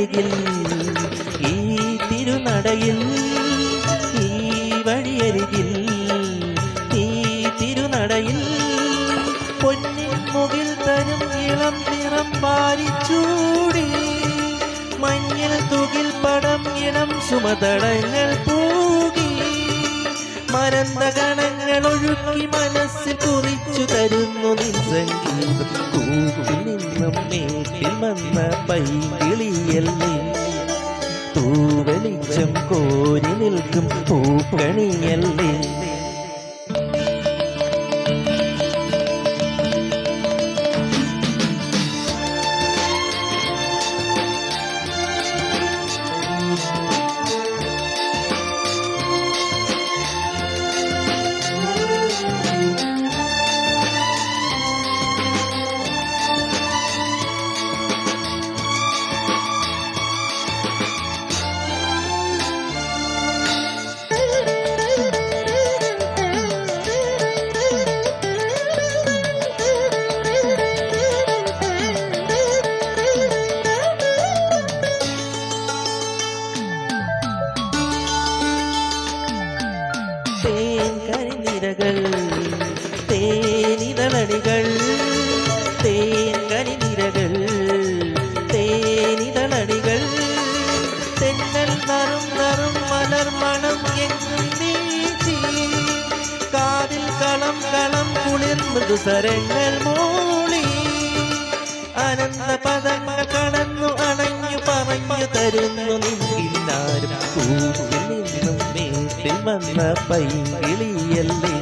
വഴിയരികിൽ ഈ തിരുനടയിൽ ഈ വഴിയരികിൽ ഈ തിരുനടയിൽ പൊന്നിൻ മുകിൽ തരും ഇളം നിറം പാലിച്ചൂടി മഞ്ഞിൽ തുകിൽ പടം ഇണം സുമതടങ്ങൾ പൂകി മരന്ത ഗണങ്ങൾ ഒഴുക്കി മനസ്സിൽ കുറിച്ചു തരുന്നു നിൻ സംഗീതം കൂട്ടിൽ നിന്നും മേട്ടിൽ വന്ന പൈകിളിയല്ലേ തൂവെളിച്ചം കോരി നിൽക്കും പൂക്കണിയല്ലേ കരിനിരകൾ തേനിതളടികൾ തേൻ കരിനിരകൾ തേനിതളടികൾ തെന്നൽ നറും നറും മലർ മണം എങ്ങും വീശി കാതിൽ കളം കളം കുളിർന്നത് സരങ്ങൾ മൂളി അനന്ത പദങ്ങൾ കടന്നു അണഞ്ഞു പറഞ്ഞു തരുന്നു നിന്നില്ലാരും കൂട്ടിൽ നിന്നും മേട്ടിൽ വന്ന പൈകിളിയല്ലേ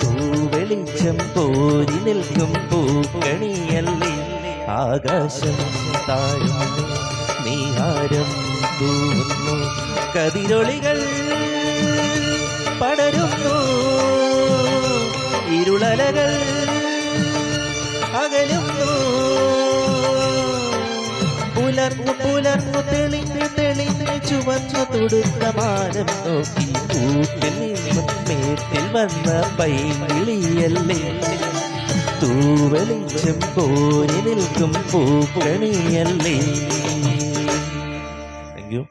തൂവെളിച്ചം കോരി നിൽക്കും പൂക്കണിയല്ലേ ആകാശം താഴുന്നു നീഹാരം തൂവുന്നു കതിരൊളികൾ പടരുന്നു ഇരുളലകൾ അകലുന്നു പുലർന്നു പുലർന്നു തെളിഞ്ഞു തെളിഞ്ഞു ചുവന്നു തൊടുത്ത മാനം നോക്കി കൂട്ടിൽ നിന്നും മേട്ടിൽ വന്ന പൈകിളിയല്ലേ തൂവെളിച്ചം കോരി നിൽക്കും പൂക്കണിയല്ലേ. Thank you.